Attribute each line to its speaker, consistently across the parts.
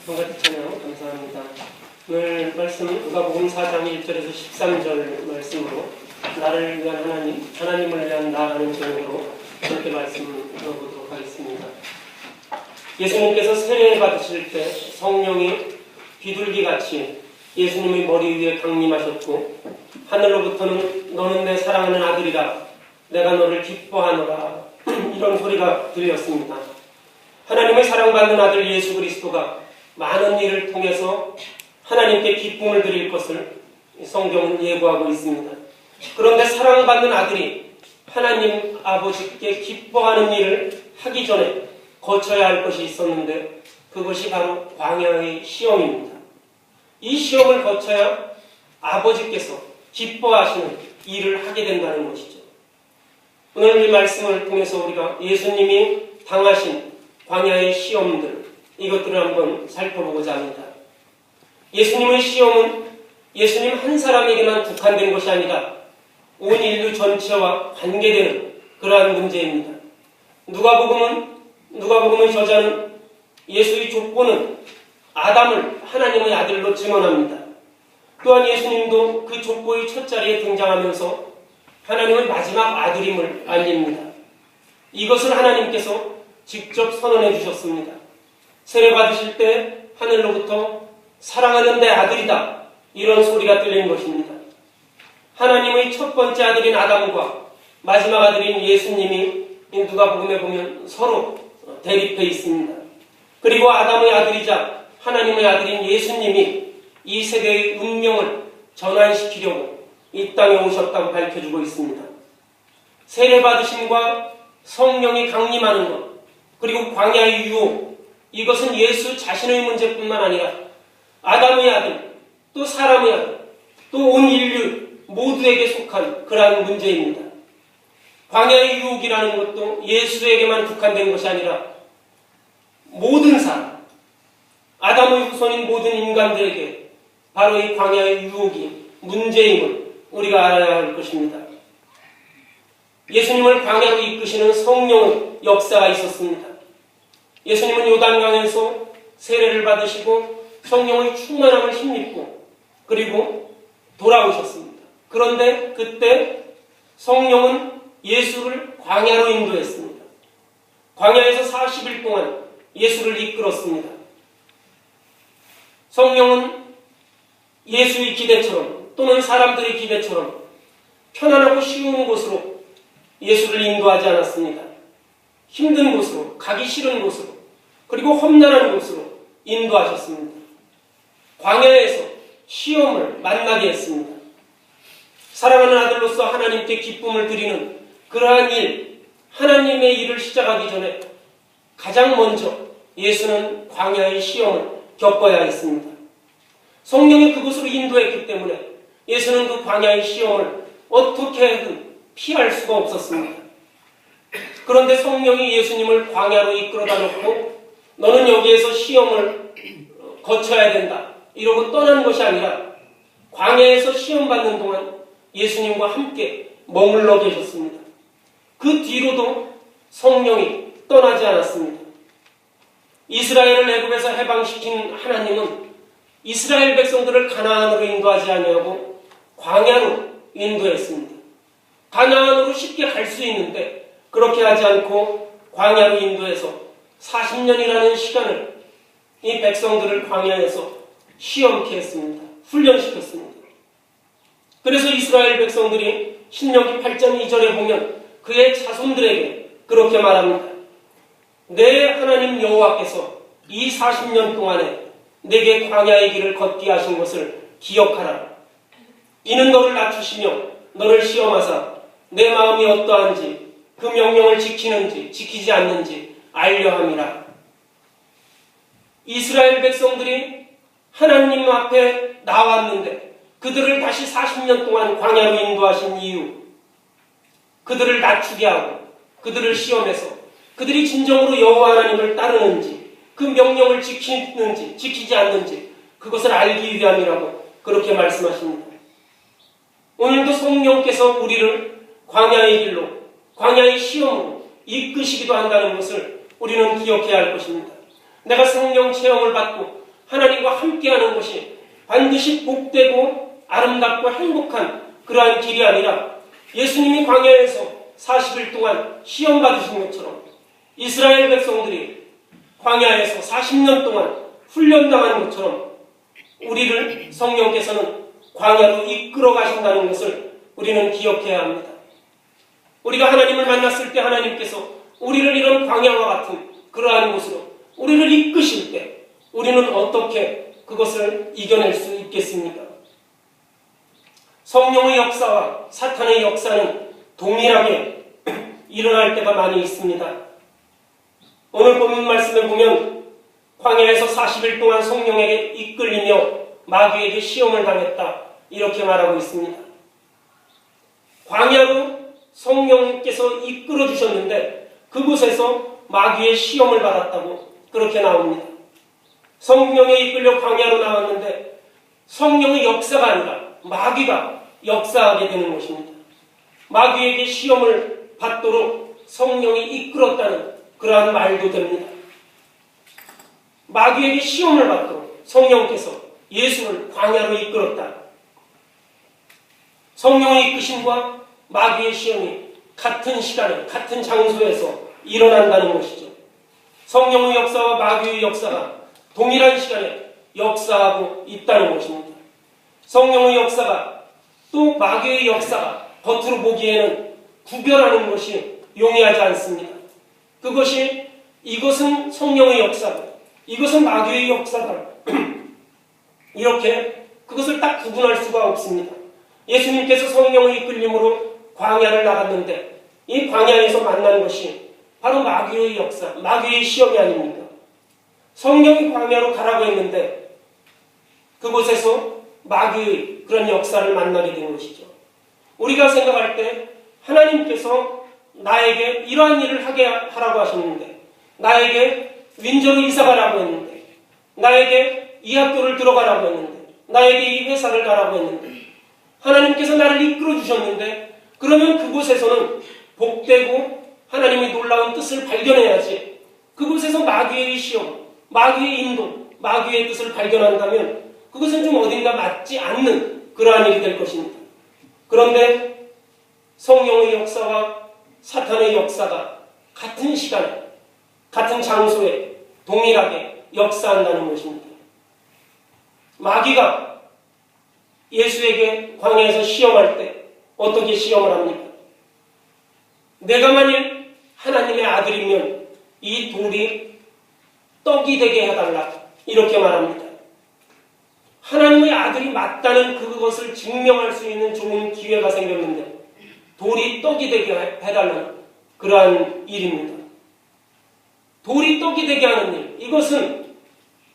Speaker 1: 성가대 찬양 감사합니다. 오늘 말씀은 누가복음 4장 1절에서 13절 말씀으로 나를 위한 하나님, 하나님을 위한 나라는 제목으로 그렇게 말씀을 들어보도록 하겠습니다. 예수님께서 세례 받으실 때 성령이 비둘기같이 예수님의 머리 위에 강림하셨고 하늘로부터는 너는 내 사랑하는 아들이라 내가 너를 기뻐하노라 이런 소리가 들렸습니다. 하나님의 사랑받는 아들 예수 그리스도가 많은 일을 통해서 하나님께 기쁨을 드릴 것을 성경은 예고하고 있습니다. 그런데 사랑받는 아들이 하나님 아버지께 기뻐하는 일을 하기 전에 거쳐야 할 것이 있었는데 그것이 바로 광야의 시험입니다. 이 시험을 거쳐야 아버지께서 기뻐하시는 일을 하게 된다는 것이죠. 오늘 이 말씀을 통해서 우리가 예수님이 당하신 광야의 시험들, 이것들을 한번 살펴보고자 합니다. 예수님의 시험은 예수님 한 사람에게만 국한된 것이 아니라 온 인류 전체와 관계되는 그러한 문제입니다. 누가복음의 저자는 예수의 족보는 아담을 하나님의 아들로 증언합니다. 또한 예수님도 그 족보의 첫 자리에 등장하면서 하나님의 마지막 아들임을 알립니다. 이것을 하나님께서 직접 선언해 주셨습니다. 세례 받으실 때 하늘로부터 사랑하는 내 아들이다 이런 소리가 들린 것입니다. 하나님의 첫 번째 아들인 아담과 마지막 아들인 예수님이 누가복음에 보면 서로 대립해 있습니다. 그리고 아담의 아들이자 하나님의 아들인 예수님이 이 세대의 운명을 전환시키려고 이 땅에 오셨다고 밝혀주고 있습니다. 세례 받으심과 성령이 강림하는 것, 그리고 광야의 유혹, 이것은 예수 자신의 문제뿐만 아니라 아담의 아들, 또 사람의 아들, 또 온 인류 모두에게 속한 그러한 문제입니다. 광야의 유혹이라는 것도 예수에게만 국한된 것이 아니라 모든 사람, 아담의 후손인 모든 인간들에게 바로 이 광야의 유혹이 문제임을 우리가 알아야 할 것입니다. 예수님을 광야로 이끄시는 성령의 역사가 있었습니다. 예수님은 요단강에서 세례를 받으시고 성령의 충만함을 힘입고 그리고 돌아오셨습니다. 그런데 그때 성령은 예수를 광야로 인도했습니다. 광야에서 40일 동안 예수를 이끌었습니다. 성령은 예수의 기대처럼 또는 사람들의 기대처럼 편안하고 쉬운 곳으로 예수를 인도하지 않았습니다. 힘든 곳으로, 가기 싫은 곳으로, 그리고 험난한 곳으로 인도하셨습니다. 광야에서 시험을 만나게 했습니다. 사랑하는 아들로서 하나님께 기쁨을 드리는 그러한 일, 하나님의 일을 시작하기 전에 가장 먼저 예수는 광야의 시험을 겪어야 했습니다. 성령이 그곳으로 인도했기 때문에 예수는 그 광야의 시험을 어떻게든 피할 수가 없었습니다. 그런데 성령이 예수님을 광야로 이끌어다 놓고 너는 여기에서 시험을 거쳐야 된다 이러고 떠난 것이 아니라 광야에서 시험받는 동안 예수님과 함께 머물러 계셨습니다. 그 뒤로도 성령이 떠나지 않았습니다. 이스라엘을 애굽에서 해방시킨 하나님은 이스라엘 백성들을 가나안으로 인도하지 아니하고 광야로 인도했습니다. 가나안으로 쉽게 갈 수 있는데 그렇게 하지 않고 광야로 인도해서 40년이라는 시간을 이 백성들을 광야에서 시험케 했습니다. 훈련시켰습니다. 그래서 이스라엘 백성들이 신명기 8장 2절에 보면 그의 자손들에게 그렇게 말합니다. 내 하나님 여호와께서 이 40년 동안에 내게 광야의 길을 걷게 하신 것을 기억하라. 이는 너를 낮추시며 너를 시험하사 내 마음이 어떠한지 그 명령을 지키는지 지키지 않는지 알려 함이라. 이스라엘 백성들이 하나님 앞에 나왔는데 그들을 다시 40년 동안 광야로 인도하신 이유, 그들을 낮추게 하고 그들을 시험해서 그들이 진정으로 여호와 하나님을 따르는지 그 명령을 지키는지 지키지 않는지 그것을 알기 위함이라고 그렇게 말씀하십니다. 오늘도 성령께서 우리를 광야의 길로, 광야의 시험으로 이끄시기도 한다는 것을 우리는 기억해야 할 것입니다. 내가 성령 체험을 받고 하나님과 함께하는 것이 반드시 복되고 아름답고 행복한 그러한 길이 아니라 예수님이 광야에서 40일 동안 시험 받으신 것처럼 이스라엘 백성들이 광야에서 40년 동안 훈련당한 것처럼 우리를 성령께서는 광야로 이끌어 가신다는 것을 우리는 기억해야 합니다. 우리가 하나님을 만났을 때 하나님께서 우리를 이런 광야와 같은 그러한 곳으로 우리를 이끄실 때 우리는 어떻게 그것을 이겨낼 수 있겠습니까? 성령의 역사와 사탄의 역사는 동일하게 일어날 때가 많이 있습니다. 오늘 본문 말씀에 보면 광야에서 40일 동안 성령에게 이끌리며 마귀에게 시험을 당했다 이렇게 말하고 있습니다. 광야로 성령께서 이끌어 주셨는데 그곳에서 마귀의 시험을 받았다고 그렇게 나옵니다. 성령에 이끌려 광야로 나왔는데 성령의 역사가 아니라 마귀가 역사하게 되는 것입니다. 마귀에게 시험을 받도록 성령이 이끌었다는 그러한 말도 됩니다. 마귀에게 시험을 받도록 성령께서 예수를 광야로 이끌었다. 성령의 이끄심과 마귀의 시험이 같은 시간에 같은 장소에서 일어난다는 것이죠. 성령의 역사와 마귀의 역사가 동일한 시간에 역사하고 있다는 것입니다. 성령의 역사가 또 마귀의 역사가 겉으로 보기에는 구별하는 것이 용이하지 않습니다. 이것은 성령의 역사고 이것은 마귀의 역사다. 이렇게 그것을 딱 구분할 수가 없습니다. 예수님께서 성령의 이끌림으로 광야를 나갔는데 이 광야에서 만난 것이 바로 마귀의 역사, 마귀의 시험이 아닙니까? 성령이 광야로 가라고 했는데 그곳에서 마귀의 그런 역사를 만나게 된 것이죠. 우리가 생각할 때 하나님께서 나에게 이러한 일을 하게 하라고 하셨는데 나에게 윈저로 이사가라고 했는데 나에게 이 학교를 들어가라고 했는데 나에게 이 회사를 가라고 했는데 하나님께서 나를 이끌어 주셨는데 그러면 그곳에서는 복되고 하나님의 놀라운 뜻을 발견해야지 그곳에서 마귀의 시험, 마귀의 인도, 마귀의 뜻을 발견한다면 그것은 좀 어딘가 맞지 않는 그러한 일이 될 것입니다. 그런데 성령의 역사와 사탄의 역사가 같은 시간에 같은 장소에 동일하게 역사한다는 것입니다. 마귀가 예수에게 광야에서 시험할 때 어떻게 시험을 합니까? 내가 만일 하나님의 아들이면 이 돌이 떡이 되게 해달라 이렇게 말합니다. 하나님의 아들이 맞다는 그것을 증명할 수 있는 좋은 기회가 생겼는데 돌이 떡이 되게 해달라는 그러한 일입니다. 돌이 떡이 되게 하는 일, 이것은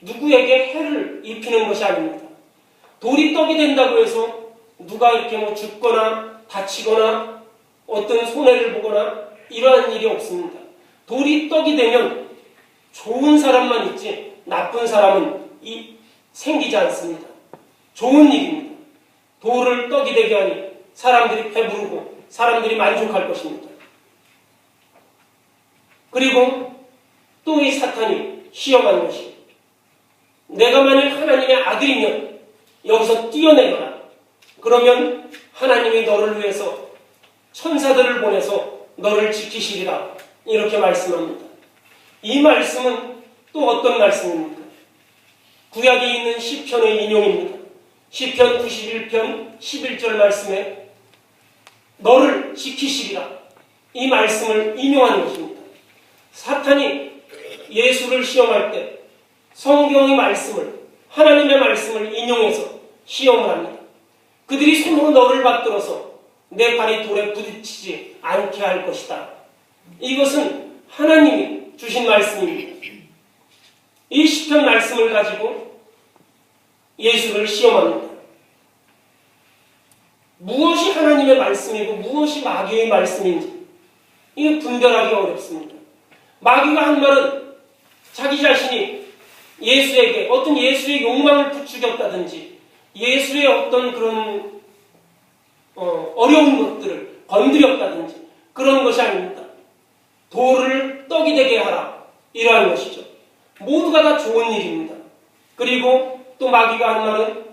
Speaker 1: 누구에게 해를 입히는 것이 아닙니다. 돌이 떡이 된다고 해서 누가 이렇게 죽거나 다치거나 어떤 손해를 보거나 이러한 일이 없습니다. 돌이 떡이 되면 좋은 사람만 있지 나쁜 사람은 생기지 않습니다. 좋은 일입니다. 돌을 떡이 되게 하니 사람들이 배부르고 사람들이 만족할 것입니다. 그리고 또 이 사탄이 시험한 것이 내가 만일 하나님의 아들이면 여기서 뛰어내거라. 그러면 하나님이 너를 위해서 천사들을 보내서 너를 지키시리라. 이렇게 말씀합니다. 이 말씀은 또 어떤 말씀입니까? 구약에 있는 시편의 인용입니다. 시편 91편 11절 말씀에 너를 지키시리라. 이 말씀을 인용하는 것입니다. 사탄이 예수를 시험할 때 성경의 말씀을 하나님의 말씀을 인용해서 시험을 합니다. 그들이 손으로 너를 받들어서 내 발이 돌에 부딪히지 않게 할 것이다. 이것은 하나님이 주신 말씀입니다. 이 시편 말씀을 가지고 예수를 시험합니다. 무엇이 하나님의 말씀이고 무엇이 마귀의 말씀인지 이게 분별하기 어렵습니다. 마귀가 한 말은 자기 자신이 예수에게 어떤 예수의 욕망을 부추겼다든지 예수의 어떤 그런 어려운 것들을 건드렸다든지 그런 것이 아닙니다. 돌을 떡이 되게 하라 이러한 것이죠. 모두가 다 좋은 일입니다. 그리고 또 마귀가 한 말은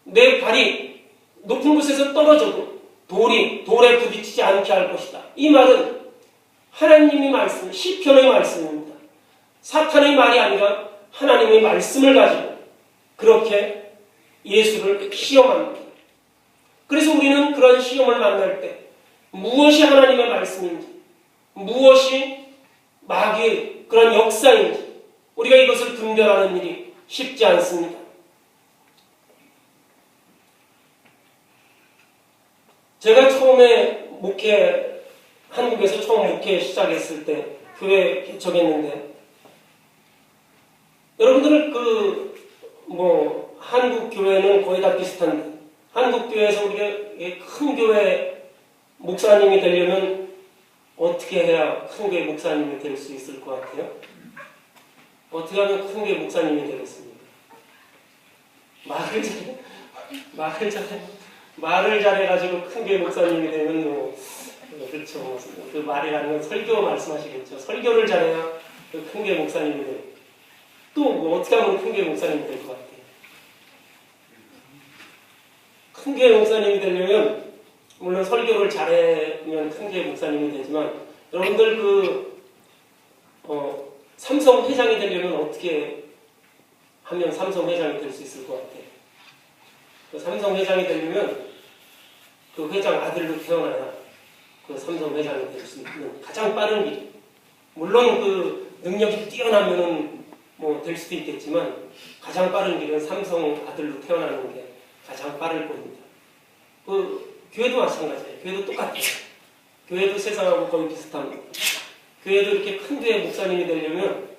Speaker 1: 내 발이 높은 곳에서 떨어져도 돌에 부딪히지 않게 할 것이다. 이 말은 하나님의 말씀, 시편의 말씀입니다. 사탄의 말이 아니라 하나님의 말씀을 가지고 그렇게 예수를 시험합니다. 그래서 우리는 그런 시험을 만날 때 무엇이 하나님의 말씀인지, 무엇이 마귀의 그런 역사인지 우리가 이것을 분별하는 일이 쉽지 않습니다. 제가 처음에 한국에서 처음 목회 시작했을 때 교회 개척했는데 여러분들은 한국 교회는 거의 다 비슷한데 한국 교회에서 우리가 큰 교회 목사님이 되려면 어떻게 해야 큰 교회 목사님이 될 수 있을 것 같아요? 어떻게 하면 큰 교회 목사님이 되겠습니까? 말을 잘해가지고 큰 교회 목사님이 되면 그렇죠. 그 말이라는 건 설교 말씀하시겠죠. 설교를 잘해야 큰 교회 목사님이 돼요. 또 어떻게 하면 큰 교회 목사님이 될 것 같아요? 큰 교회 목사님이 되려면 물론 설교를 잘하면 큰 교회 목사님이 되지만 여러분들 삼성 회장이 되려면 어떻게 하면 삼성 회장이 될 수 있을 것 같아요? 삼성 회장이 되려면 그 회장 아들로 태어나야 그 삼성 회장이 될 수 있는 가장 빠른 길. 물론 그 능력이 뛰어나면은 될 수도 있겠지만 가장 빠른 길은 삼성 아들로 태어나는 게 가장 빠를 겁니다. 교회도 마찬가지예요. 교회도 똑같아요. 교회도 세상하고 거의 비슷합니다. 교회도 이렇게 큰 교회 목사님이 되려면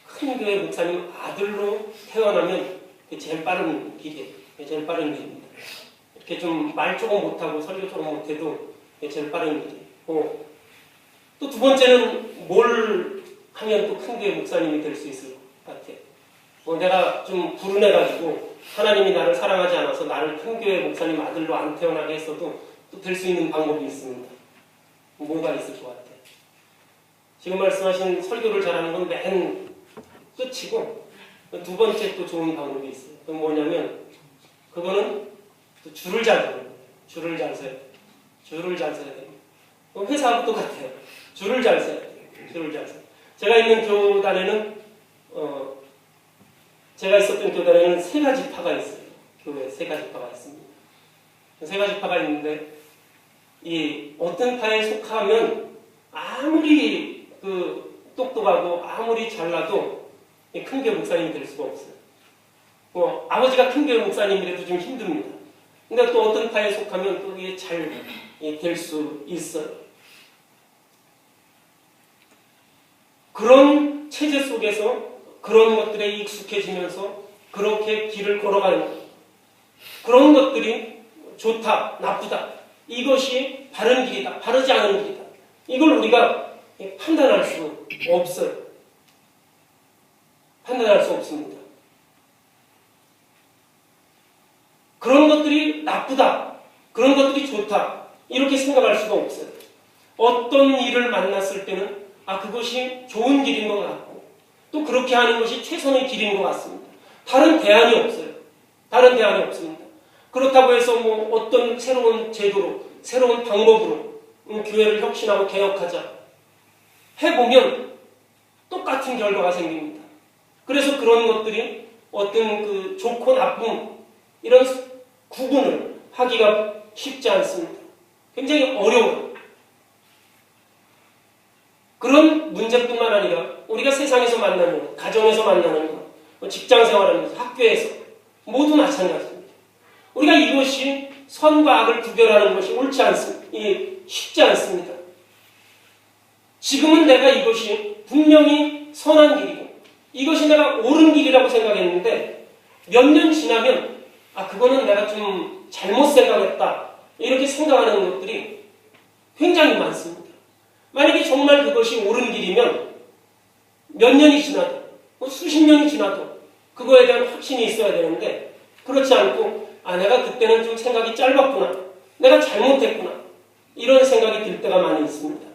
Speaker 1: 큰 교회 목사님 아들로 태어나면 그게 제일 빠른 길이에요. 제일 빠른 길입니다. 이렇게 좀 말 조금 못하고 설교 조금 못해도 제일 빠른 길이에요. 또 두 번째는 뭘 하면 또 큰 교회 목사님이 될 수 있을 것 같아요. 내가 좀 불운해가지고 하나님이 나를 사랑하지 않아서 나를 큰 교회 목사님 아들로 안 태어나게 했어도 또 될 수 있는 방법이 있습니다. 뭐가 있을 것 같아요? 지금 말씀하신 설교를 잘하는 건 맨 끝이고 두 번째 또 좋은 방법이 있어요. 그건 뭐냐면 그거는 또 줄을 잘 서야 돼요. 줄을 잘 서야 돼요. 회사하고 똑같아요. 줄을 잘 서야 돼요. 줄을 잘 서야 돼요. 제가 있었던 교단에는 세 가지 파가 있어요. 교회에 세 가지 파가 있습니다. 세 가지 파가 있는데 이 어떤 파에 속하면 아무리 똑똑하고 아무리 잘나도 큰 교회 목사님이 될 수가 없어요. 아버지가 큰 교회 목사님이라도 좀 힘듭니다. 근데 또 어떤 파에 속하면 또 이게 잘 될 수 있어요. 그런 체제 속에서 그런 것들에 익숙해지면서 그렇게 길을 걸어가는 것. 그런 것들이 좋다, 나쁘다. 이것이 바른 길이다, 바르지 않은 길이다. 이걸 우리가 판단할 수 없어요. 판단할 수 없습니다. 그런 것들이 나쁘다, 그런 것들이 좋다, 이렇게 생각할 수가 없어요. 어떤 일을 만났을 때는 그것이 좋은 길인 것 같고 또 그렇게 하는 것이 최선의 길인 것 같습니다. 다른 대안이 없어요. 다른 대안이 없습니다. 그렇다고 해서 어떤 새로운 제도로, 새로운 방법으로 교회를 혁신하고 개혁하자 해보면 똑같은 결과가 생깁니다. 그래서 그런 것들이 어떤 좋고 나쁨 이런 구분을 하기가 쉽지 않습니다. 굉장히 어려워요. 그런 문제뿐만 아니라 우리가 세상에서 만나는 것, 가정에서 만나는 것, 직장 생활하면서 학교에서 모두 마찬가지입니다. 우리가 이것이 선과 악을 구별하는 것이 쉽지 않습니다. 지금은 내가 이것이 분명히 선한 길이고 이것이 내가 옳은 길이라고 생각했는데 몇 년 지나면 그거는 내가 좀 잘못 생각했다 이렇게 생각하는 것들이 굉장히 많습니다. 만약에 정말 그것이 옳은 길이면 몇 년이 지나도 수십 년이 지나도 그거에 대한 확신이 있어야 되는데 그렇지 않고 내가 그때는 좀 생각이 짧았구나, 내가 잘못했구나 이런 생각이 들 때가 많이 있습니다.